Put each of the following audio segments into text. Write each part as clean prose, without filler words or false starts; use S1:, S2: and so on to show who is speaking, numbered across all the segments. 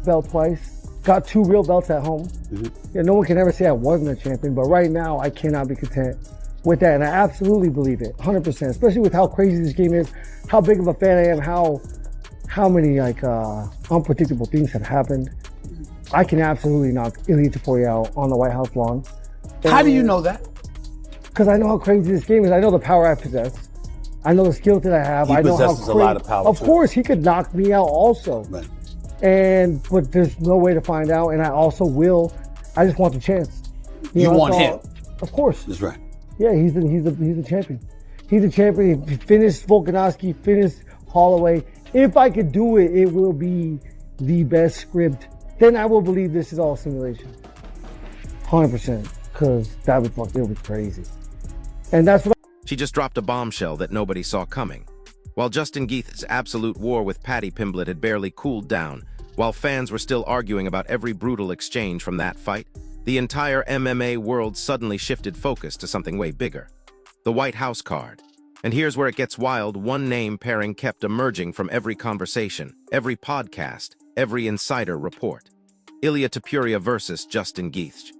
S1: Belt twice. Got 2 real belts at home. Yeah, no one can ever say I wasn't a champion, but right now I cannot be content with that, and I absolutely believe it, 100%. Especially with how crazy this game is, how big of a fan I am, how many like unpredictable things have happened. I can absolutely knock Ilia Topuria out on the White House lawn.
S2: How do you know that?
S1: Because I know how crazy this game is. I know the power I possess. I know the skills that I have. I know how
S2: possesses a lot of power.
S1: Of course, he could knock me out also.
S2: Right.
S1: But there's no way to find out, and I also will. I just want the chance.
S2: You want him?
S1: Of course.
S2: That's right.
S1: Yeah, he's a champion. He's a champion. He finished Volkanovski, finished Holloway. If I could do it, it will be the best script. Then I will believe this is all simulation. 100%. Because that would be crazy. And that's what
S3: She just dropped a bombshell that nobody saw coming. While Justin Gaethje's absolute war with Paddy Pimblett had barely cooled down, while fans were still arguing about every brutal exchange from that fight, the entire MMA world suddenly shifted focus to something way bigger. The White House card. And here's where it gets wild. One name pairing kept emerging from every conversation, every podcast, every insider report. Ilia Topuria versus Justin Gaethje.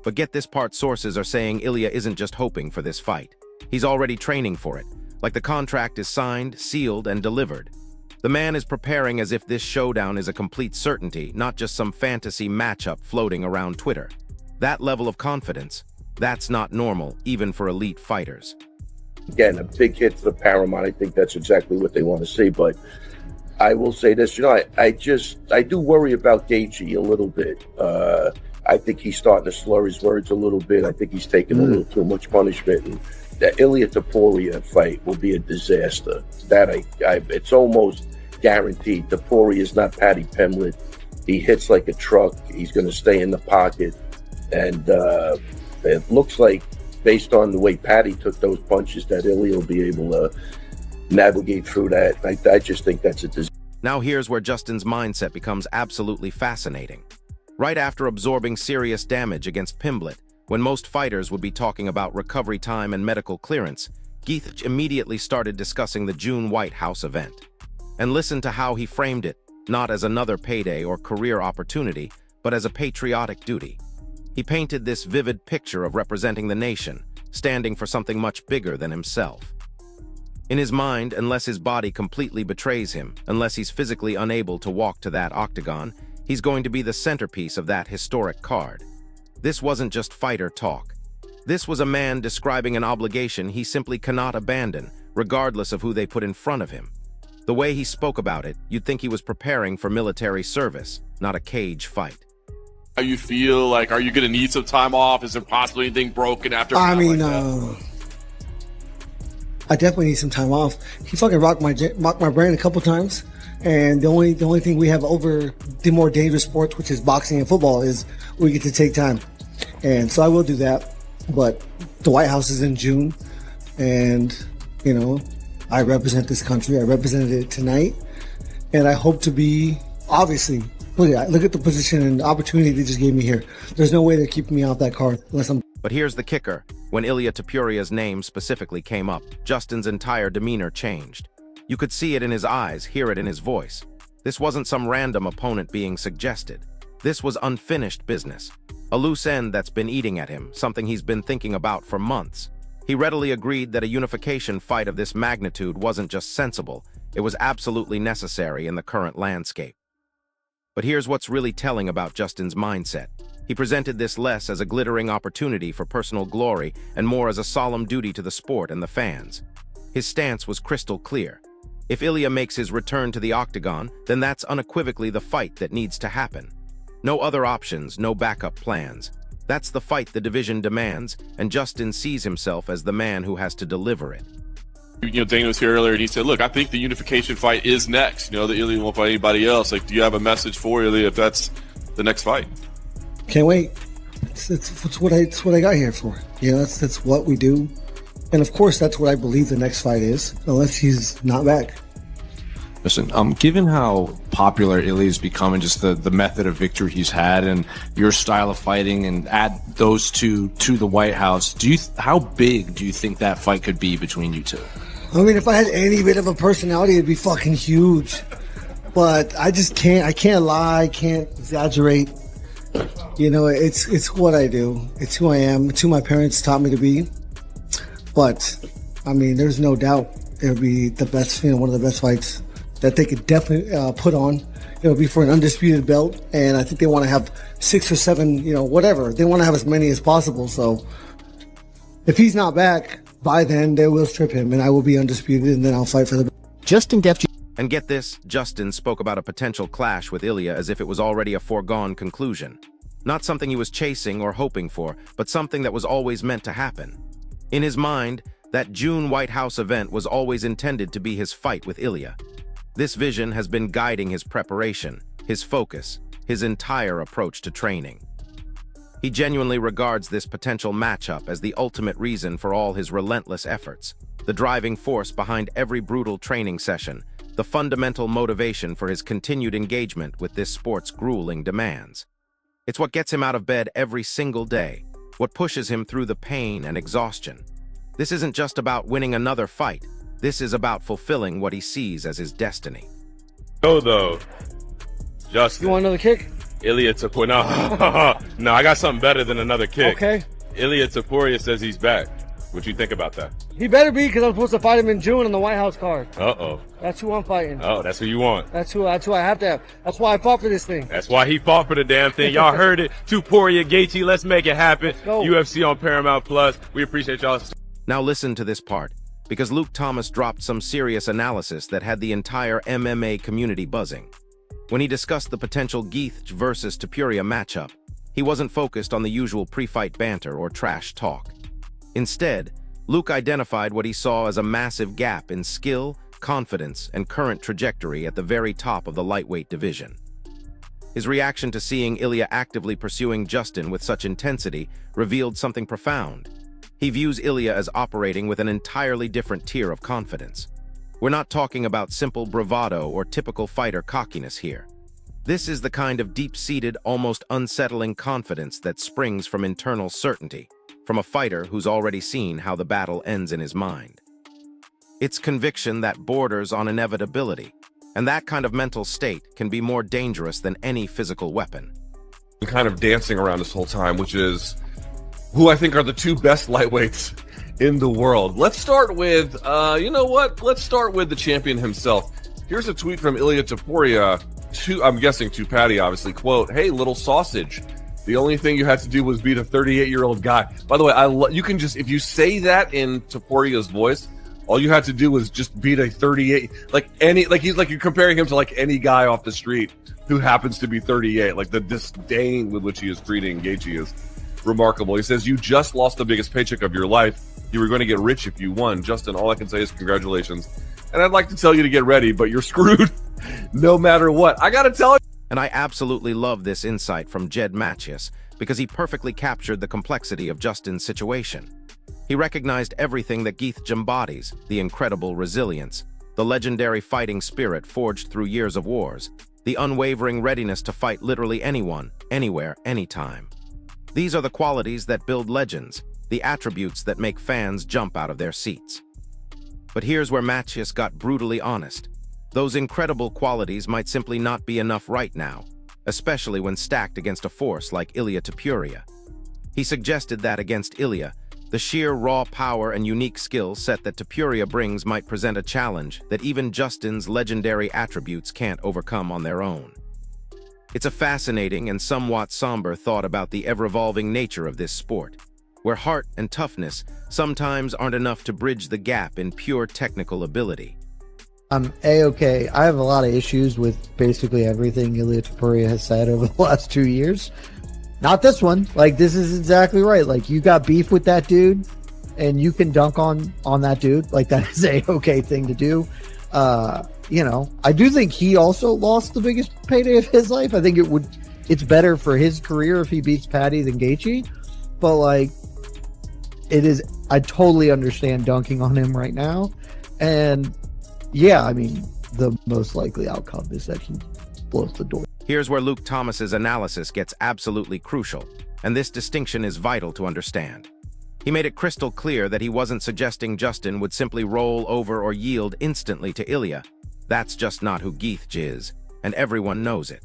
S3: But get this part, sources are saying Ilia isn't just hoping for this fight. He's already training for it, like the contract is signed, sealed, and delivered. The man is preparing as if this showdown is a complete certainty, not just some fantasy matchup floating around Twitter. That level of confidence, that's not normal, even for elite fighters.
S4: Again, a big hit to the Paramount. I think that's exactly what they want to see. But I will say this, I do worry about Gaethje a little bit. I think he's starting to slur his words a little bit. I think he's taking a little too much punishment. And that Ilia Topuria fight will be a disaster. That it's almost guaranteed. Topuria is not Paddy Pimblett. He hits like a truck. He's going to stay in the pocket. And it looks like, based on the way Paddy took those punches, that Ilia will be able to navigate through that. I just think that's a disaster.
S3: Now here's where Justin's mindset becomes absolutely fascinating. Right after absorbing serious damage against Pimblett, when most fighters would be talking about recovery time and medical clearance, Gaethje immediately started discussing the June White House event. And listen to how he framed it, not as another payday or career opportunity, but as a patriotic duty. He painted this vivid picture of representing the nation, standing for something much bigger than himself. In his mind, unless his body completely betrays him, unless he's physically unable to walk to that octagon, he's going to be the centerpiece of that historic card. This wasn't just fighter talk. This was a man describing an obligation he simply cannot abandon, regardless of who they put in front of him. The way he spoke about it, you'd think he was preparing for military service, not a cage fight.
S5: How you feel? Like, are you going to need some time off? Is there possibly anything broken after?
S1: I definitely need some time off. He fucking rocked my brain a couple times. And the only thing we have over the more dangerous sports, which is boxing and football, is we get to take time. And so I will do that. But the White House is in June. And, I represent this country. I represented it tonight. And I hope to be, obviously, look at the position and the opportunity they just gave me here. There's no way they're keeping me off that card unless I'm...
S3: But here's the kicker. When Ilia Topuria's name specifically came up, Justin's entire demeanor changed. You could see it in his eyes, hear it in his voice. This wasn't some random opponent being suggested. This was unfinished business. A loose end that's been eating at him, something he's been thinking about for months. He readily agreed that a unification fight of this magnitude wasn't just sensible, it was absolutely necessary in the current landscape. But here's what's really telling about Justin's mindset. He presented this less as a glittering opportunity for personal glory and more as a solemn duty to the sport and the fans. His stance was crystal clear. If Ilia makes his return to the octagon, then that's unequivocally the fight that needs to happen. No other options, no backup plans. That's the fight the division demands, and Justin sees himself as the man who has to deliver it.
S5: Dana was here earlier, and he said, look, I think the unification fight is next. The Ilia won't fight anybody else. Like, do you have a message for Ilia if that's the next fight?
S1: Can't wait. It's what I got here for. That's what we do. And of course, that's what I believe the next fight is, unless he's not back.
S6: Listen, given how popular Ilia's become and just the method of victory he's had and your style of fighting, and add those two to the White House, how big do you think that fight could be between you two?
S1: I mean, if I had any bit of a personality, it'd be fucking huge. But I just can't. I can't lie. I can't exaggerate. You know, it's what I do. It's who I am. It's who my parents taught me to be. But I mean, there's no doubt it would be the best. You know, one of the best fights that they could definitely put on. It'll be for an undisputed belt, and I think they want to have 6 or 7. You know, whatever they want to have as many as possible. So if he's not back by then, they will strip him, and I will be undisputed, and then I'll fight for the belt.
S2: Justin Def.
S3: And get this, Justin spoke about a potential clash with Ilia as if it was already a foregone conclusion. Not something he was chasing or hoping for, but something that was always meant to happen. In his mind, that June White House event was always intended to be his fight with Ilia. This vision has been guiding his preparation, his focus, his entire approach to training. He genuinely regards this potential matchup as the ultimate reason for all his relentless efforts, the driving force behind every brutal training session, the fundamental motivation for his continued engagement with this sport's grueling demands. It's what gets him out of bed every single day, what pushes him through the pain and exhaustion. This isn't just about winning another fight. This is about fulfilling what he sees as his destiny.
S7: Though, Justin.
S1: You want another kick?
S7: Ilia Topuria. No, I got something better than another kick.
S1: Okay.
S7: Ilia Topuria says he's back. What you think about that?
S1: He better be, because I'm supposed to fight him in June on the White House card.
S7: Uh-oh.
S1: That's who I'm fighting.
S7: Oh, that's who you want.
S1: That's who I have to have. That's why I fought for this thing.
S7: That's why he fought for the damn thing. Y'all heard it. Topuria, Gaethje, let's make it happen.
S1: Go.
S7: UFC on Paramount Plus. We appreciate y'all.
S3: Now listen to this part, because Luke Thomas dropped some serious analysis that had the entire MMA community buzzing. When he discussed the potential Gaethje versus Topuria matchup, he wasn't focused on the usual pre-fight banter or trash talk. Instead, Luke identified what he saw as a massive gap in skill, confidence, and current trajectory at the very top of the lightweight division. His reaction to seeing Ilia actively pursuing Justin with such intensity revealed something profound. He views Ilia as operating with an entirely different tier of confidence. We're not talking about simple bravado or typical fighter cockiness here. This is the kind of deep-seated, almost unsettling confidence that springs from internal certainty, from a fighter who's already seen how the battle ends in his mind. It's conviction that borders on inevitability, and that kind of mental state can be more dangerous than any physical weapon.
S8: Kind of dancing around this whole time, which is who I think are the two best lightweights in the world. Let's start with, you know what? Let's start with the champion himself. Here's a tweet from Ilia Topuria, I'm guessing to Patty, obviously, quote, "Hey, little sausage. The only thing you had to do was beat a 38-year-old guy." By the way, you can just, if you say that in Topuria's voice, all you had to do was just beat a 38, you're comparing him to like any guy off the street who happens to be 38. Like the disdain with which he is treating Gaethje is remarkable. He says, "You just lost the biggest paycheck of your life. You were going to get rich if you won. Justin, all I can say is congratulations. And I'd like to tell you to get ready, but you're screwed no matter what." I got to tell you.
S3: And I absolutely love this insight from Jed Matchius, because he perfectly captured the complexity of Justin's situation. He recognized everything that Gaethje embodies: the incredible resilience, the legendary fighting spirit forged through years of wars, the unwavering readiness to fight literally anyone, anywhere, anytime. These are the qualities that build legends, the attributes that make fans jump out of their seats. But here's where Matchius got brutally honest. Those incredible qualities might simply not be enough right now, especially when stacked against a force like Ilia Topuria. He suggested that against Ilia, the sheer raw power and unique skill set that Topuria brings might present a challenge that even Justin's legendary attributes can't overcome on their own. It's a fascinating and somewhat somber thought about the ever-evolving nature of this sport, where heart and toughness sometimes aren't enough to bridge the gap in pure technical ability.
S2: I'm A-okay. I have a lot of issues with basically everything Ilia Topuria has said over the last 2 years. Not this one. Like, this is exactly right. Like, you got beef with that dude, and you can dunk on that dude. Like, that is a okay thing to do. You know, I do think he also lost the biggest payday of his life. I think it's better for his career if he beats Patty than Gaethje. But, like, I totally understand dunking on him right now. And yeah, I mean, the most likely outcome is that he blows the door.
S3: Here's where Luke Thomas's analysis gets absolutely crucial, and this distinction is vital to understand. He made it crystal clear that he wasn't suggesting Justin would simply roll over or yield instantly to Ilia. That's just not who Geethj is, and everyone knows it.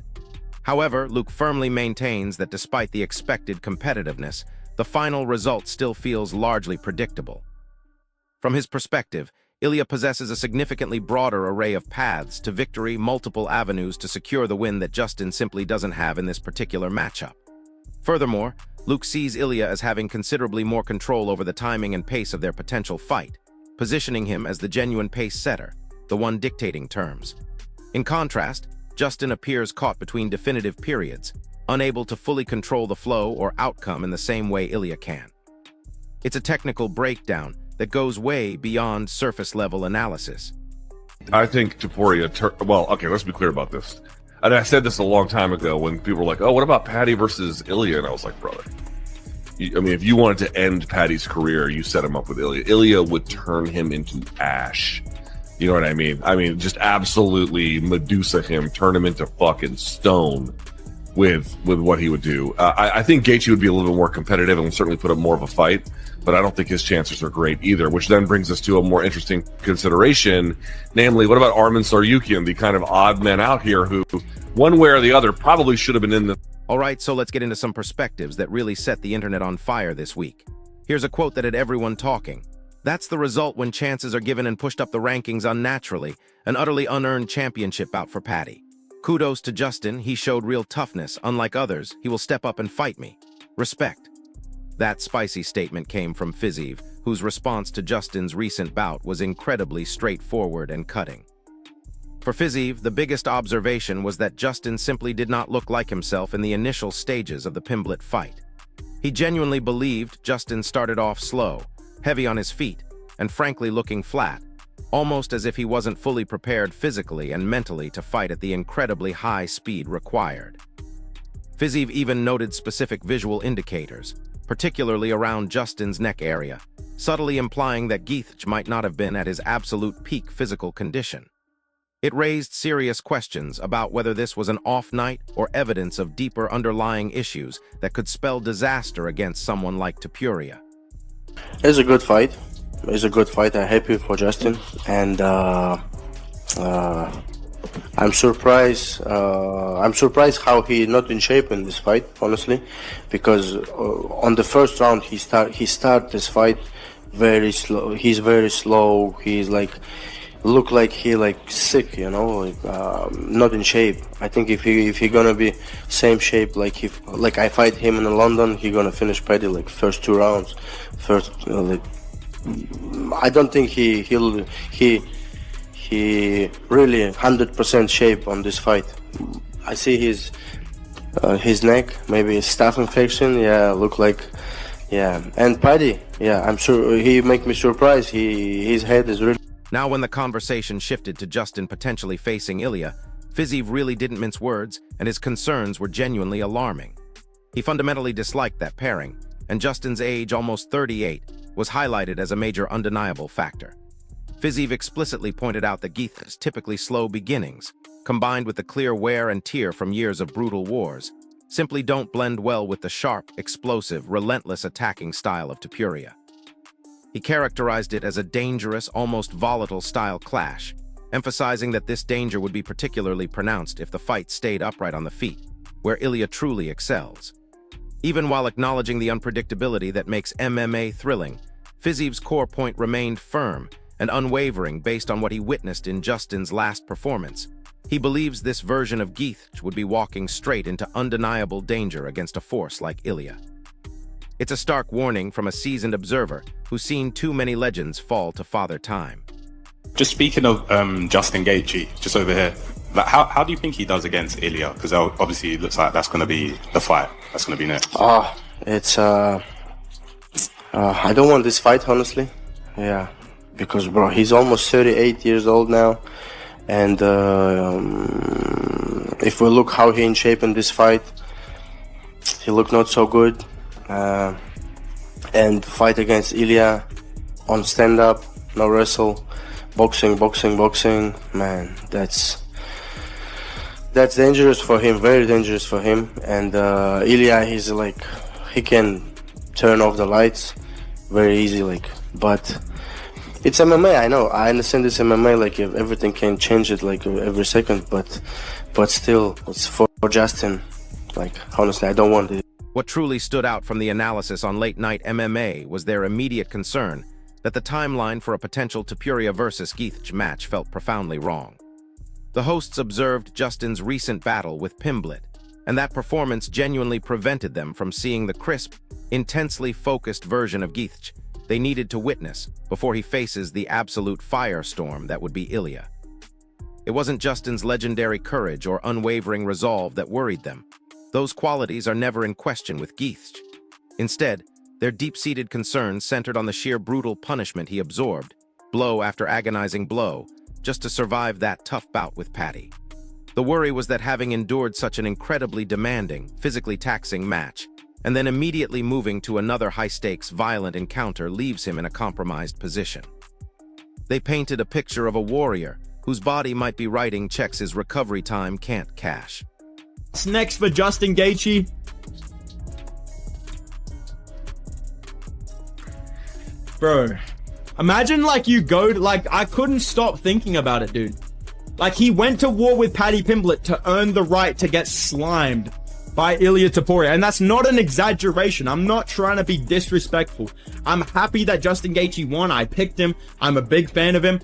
S3: However, Luke firmly maintains that despite the expected competitiveness, the final result still feels largely predictable. From his perspective, Ilia possesses a significantly broader array of paths to victory, multiple avenues to secure the win that Justin simply doesn't have in this particular matchup. Furthermore, Luke sees Ilia as having considerably more control over the timing and pace of their potential fight, positioning him as the genuine pace setter, the one dictating terms. In contrast, Justin appears caught between definitive periods, unable to fully control the flow or outcome in the same way Ilia can. It's a technical breakdown that goes way beyond surface-level analysis.
S8: I think Topuria, well, okay, let's be clear about this. And I said this a long time ago when people were like, oh, what about Paddy versus Ilia? And I was like, brother, I mean, if you wanted to end Paddy's career, you set him up with Ilia. Ilia would turn him into ash. You know what I mean? I mean, just absolutely Medusa him, turn him into fucking stone with what he would do. I think Gaethje would be a little bit more competitive and would certainly put up more of a fight, but I don't think his chances are great either, which then brings us to a more interesting consideration, namely, what about Arman Tsarukyan, the kind of odd man out here who, one way or the other, probably should have been in the...
S3: All right, so let's get into some perspectives that really set the internet on fire this week. Here's a quote that had everyone talking. That's the result when chances are given and pushed up the rankings unnaturally, an utterly unearned championship bout for Paddy. Kudos to Justin, he showed real toughness. Unlike others, he will step up and fight me. Respect. That spicy statement came from Fiziev, whose response to Justin's recent bout was incredibly straightforward and cutting. For Fiziev, the biggest observation was that Justin simply did not look like himself in the initial stages of the Pimblett fight. He genuinely believed Justin started off slow, heavy on his feet, and frankly looking flat, almost as if he wasn't fully prepared physically and mentally to fight at the incredibly high speed required. Fiziev even noted specific visual indicators, particularly around Justin's neck area, subtly implying that Geethj might not have been at his absolute peak physical condition. It raised serious questions about whether this was an off night or evidence of deeper underlying issues that could spell disaster against someone like Topuria.
S9: It's a good fight. It's a good fight. I'm happy for Justin, and I'm surprised. I'm surprised how he not in shape in this fight, honestly, because on the first round he start this fight very slow. He's very slow. He's like look like he like sick, you know, like not in shape. I think if he gonna be same shape like I fight him in London, he gonna finish Paddy like first 2 rounds. Like I don't think he really 100% shape on this fight. I see his neck, maybe a staph infection. Yeah, look like, yeah. And Paddy, yeah, I'm sure he make me surprised. His head is really.
S3: Now when the conversation shifted to Justin potentially facing Ilia, Fiziev really didn't mince words, and his concerns were genuinely alarming. He fundamentally disliked that pairing, and Justin's age, almost 38, was highlighted as a major undeniable factor. Fiziev explicitly pointed out that Geethj's typically slow beginnings, combined with the clear wear and tear from years of brutal wars, simply don't blend well with the sharp, explosive, relentless attacking style of Topuria. He characterized it as a dangerous, almost volatile style clash, emphasizing that this danger would be particularly pronounced if the fight stayed upright on the feet, where Ilia truly excels. Even while acknowledging the unpredictability that makes MMA thrilling, Fiziev's core point remained firm and unwavering based on what he witnessed in Justin's last performance. He believes this version of Geethj would be walking straight into undeniable danger against a force like Ilia. It's a stark warning from a seasoned observer who's seen too many legends fall to father time.
S10: Just speaking of Justin Gaethje, just over here, like how do you think he does against Ilia? Because obviously it looks like that's going to be the fight. That's going to be next.
S9: It's I don't want this fight, honestly. Yeah, because bro, he's almost 38 years old now, and if we look how he in shape in this fight, he look not so good. And fight against Ilia on stand-up, no wrestle, boxing, man, that's dangerous for him, very dangerous for him. And Ilia, he's like, he can turn off the lights very easy. Like, but it's MMA. I know. I understand it's MMA. Like, if everything can change it like every second. But still, it's for Justin. Like, honestly, I don't want it.
S3: What truly stood out from the analysis on Late Night MMA was their immediate concern that the timeline for a potential Topuria versus Gietz match felt profoundly wrong. The hosts observed Justin's recent battle with Pimblett, and that performance genuinely prevented them from seeing the crisp, intensely focused version of Gietz they needed to witness before he faces the absolute firestorm that would be Ilia. It wasn't Justin's legendary courage or unwavering resolve that worried them. Those qualities are never in question with Gietz. Instead, their deep-seated concerns centered on the sheer brutal punishment he absorbed, blow after agonizing blow, just to survive that tough bout with Paddy. The worry was that having endured such an incredibly demanding, physically taxing match, and then immediately moving to another high-stakes, violent encounter leaves him in a compromised position. They painted a picture of a warrior whose body might be writing checks his recovery time can't cash.
S11: What's next for Justin Gaethje? Bro, imagine like you go to, like, I couldn't stop thinking about it, dude. Like, he went to war with Paddy Pimblett to earn the right to get slimed by Ilia Topuria. And that's not an exaggeration. I'm not trying to be disrespectful. I'm happy that Justin Gaethje won. I picked him. I'm a big fan of him.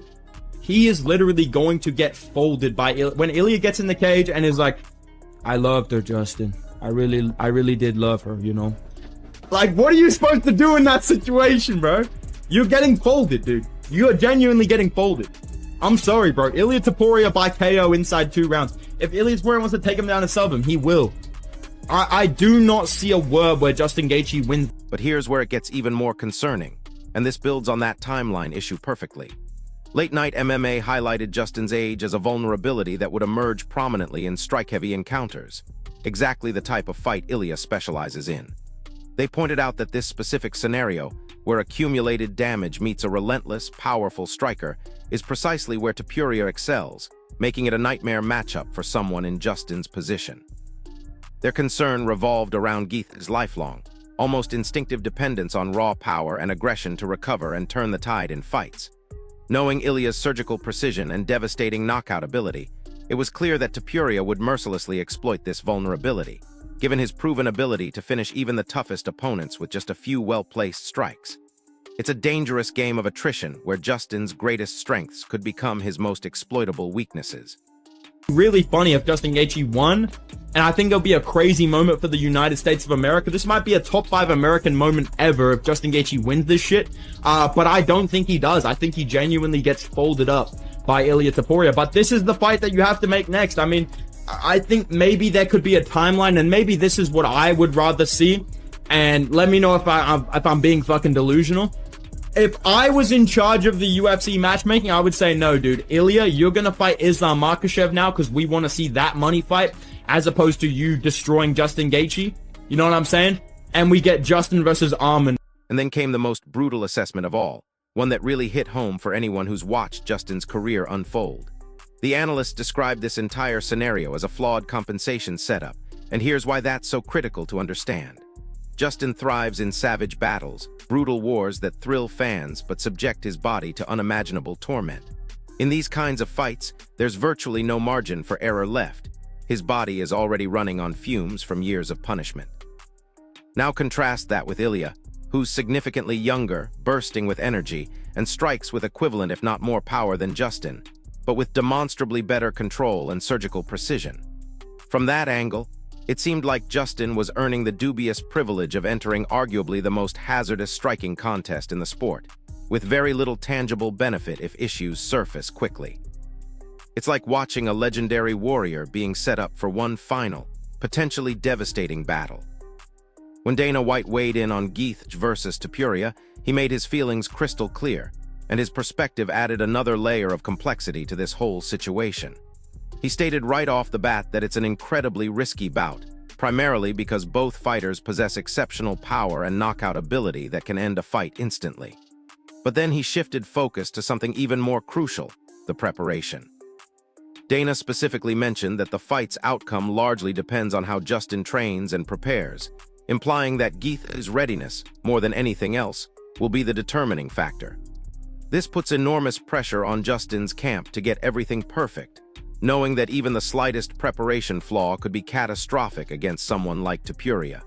S11: He is literally going to get folded by Ilia. When Ilia gets in the cage and is like, I loved her, Justin. I really did love her, you know? Like, what are you supposed to do in that situation, bro? You're getting folded, dude. You are genuinely getting folded. I'm sorry, bro. Ilia Topuria by KO inside 2 rounds. If Ilia Topuria wants to take him down and sub him, he will. I do not see a world where Justin Gaethje wins.
S3: But here's where it gets even more concerning, and this builds on that timeline issue perfectly. Late Night MMA highlighted Justin's age as a vulnerability that would emerge prominently in strike-heavy encounters, exactly the type of fight Ilia specializes in. They pointed out that this specific scenario, where accumulated damage meets a relentless, powerful striker, is precisely where Topuria excels, making it a nightmare matchup for someone in Justin's position. Their concern revolved around Gieth's lifelong, almost instinctive dependence on raw power and aggression to recover and turn the tide in fights. Knowing Ilia's surgical precision and devastating knockout ability, it was clear that Topuria would mercilessly exploit this vulnerability, given his proven ability to finish even the toughest opponents with just a few well-placed strikes. It's a dangerous game of attrition where Justin's greatest strengths could become his most exploitable weaknesses.
S11: Really funny if Justin Gaethje won, and I think it'll be a crazy moment for the United States of America. This might be a top 5 American moment ever if Justin Gaethje wins this shit, but I don't think he does. I think he genuinely gets folded up by Ilia Topuria, but this is the fight that you have to make next. I mean, I think maybe there could be a timeline, and maybe this is what I would rather see, and let me know if I'm being fucking delusional. If I was in charge of the UFC matchmaking, I would say, no, dude. Ilia, you're going to fight Islam Makhachev now because we want to see that money fight as opposed to you destroying Justin Gaethje. You know what I'm saying? And we get Justin versus Arman.
S3: And then came the most brutal assessment of all, one that really hit home for anyone who's watched Justin's career unfold. The analysts described this entire scenario as a flawed compensation setup, and here's why that's so critical to understand. Justin thrives in savage battles, brutal wars that thrill fans but subject his body to unimaginable torment. In these kinds of fights, there's virtually no margin for error left. His body is already running on fumes from years of punishment. Now contrast that with Ilia, who's significantly younger, bursting with energy, and strikes with equivalent if not more power than Justin, but with demonstrably better control and surgical precision. From that angle, it seemed like Justin was earning the dubious privilege of entering arguably the most hazardous striking contest in the sport, with very little tangible benefit if issues surface quickly. It's like watching a legendary warrior being set up for one final, potentially devastating battle. When Dana White weighed in on Gietz versus Topuria, he made his feelings crystal clear, and his perspective added another layer of complexity to this whole situation. He stated right off the bat that it's an incredibly risky bout, primarily because both fighters possess exceptional power and knockout ability that can end a fight instantly. But then he shifted focus to something even more crucial, the preparation. Dana specifically mentioned that the fight's outcome largely depends on how Justin trains and prepares, implying that Gieth's readiness, more than anything else, will be the determining factor. This puts enormous pressure on Justin's camp to get everything perfect, knowing that even the slightest preparation flaw could be catastrophic against someone like Topuria.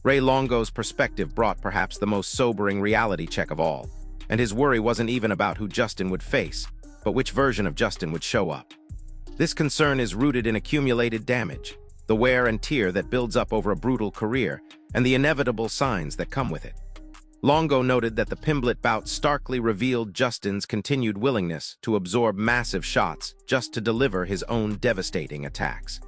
S3: Ray Longo's perspective brought perhaps the most sobering reality check of all, and his worry wasn't even about who Justin would face, but which version of Justin would show up. This concern is rooted in accumulated damage, the wear and tear that builds up over a brutal career, and the inevitable signs that come with it. Longo noted that the Pimblett bout starkly revealed Justin's continued willingness to absorb massive shots just to deliver his own devastating attacks.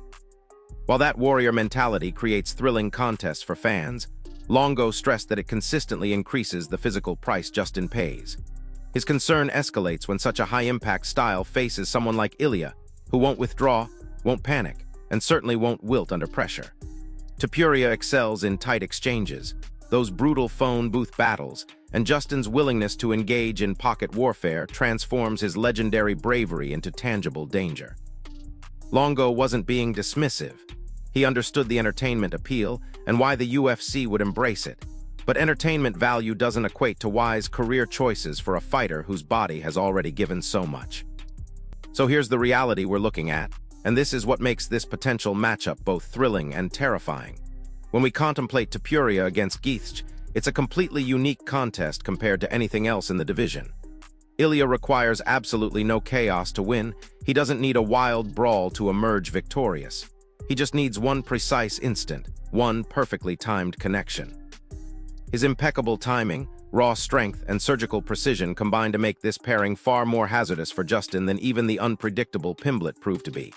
S3: While that warrior mentality creates thrilling contests for fans, Longo stressed that it consistently increases the physical price Justin pays. His concern escalates when such a high-impact style faces someone like Ilia, who won't withdraw, won't panic, and certainly won't wilt under pressure. Topuria excels in tight exchanges, those brutal phone booth battles, and Justin's willingness to engage in pocket warfare transforms his legendary bravery into tangible danger. Longo wasn't being dismissive. He understood the entertainment appeal and why the UFC would embrace it. But entertainment value doesn't equate to wise career choices for a fighter whose body has already given so much. So here's the reality we're looking at, and this is what makes this potential matchup both thrilling and terrifying. When we contemplate Topuria against Gietz, it's a completely unique contest compared to anything else in the division. Ilia requires absolutely no chaos to win. He doesn't need a wild brawl to emerge victorious. He just needs one precise instant, one perfectly timed connection. His impeccable timing, raw strength, and surgical precision combine to make this pairing far more hazardous for Justin than even the unpredictable Pimblett proved to be.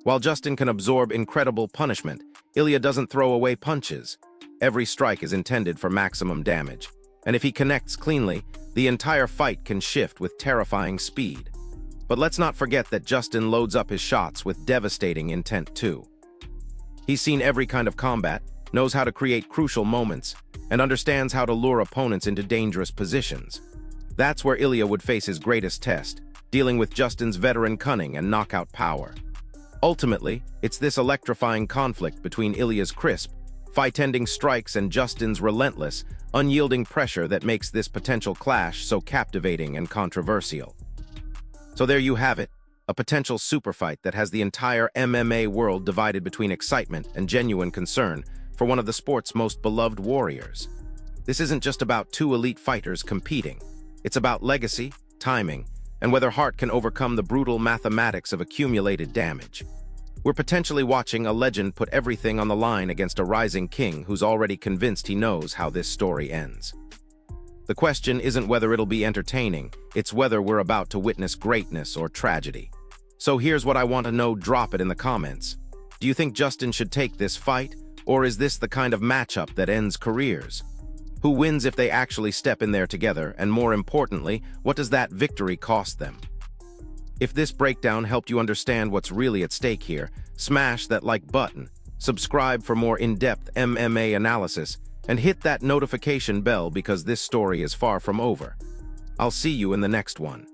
S3: While Justin can absorb incredible punishment, Ilia doesn't throw away punches. Every strike is intended for maximum damage, and if he connects cleanly, the entire fight can shift with terrifying speed. But let's not forget that Justin loads up his shots with devastating intent too. He's seen every kind of combat, knows how to create crucial moments, and understands how to lure opponents into dangerous positions. That's where Ilia would face his greatest test, dealing with Justin's veteran cunning and knockout power. Ultimately, it's this electrifying conflict between Ilia's crisp, fight-ending strikes and Justin's relentless, unyielding pressure that makes this potential clash so captivating and controversial. So there you have it, a potential superfight that has the entire MMA world divided between excitement and genuine concern for one of the sport's most beloved warriors. This isn't just about two elite fighters competing. It's about legacy, timing, and whether heart can overcome the brutal mathematics of accumulated damage. We're potentially watching a legend put everything on the line against a rising king who's already convinced he knows how this story ends. The question isn't whether it'll be entertaining, it's whether we're about to witness greatness or tragedy. So here's what I want to know, drop it in the comments. Do you think Justin should take this fight, or is this the kind of matchup that ends careers? Who wins if they actually step in there together, and more importantly, what does that victory cost them? If this breakdown helped you understand what's really at stake here, smash that like button, subscribe for more in-depth MMA analysis, and hit that notification bell because this story is far from over. I'll see you in the next one.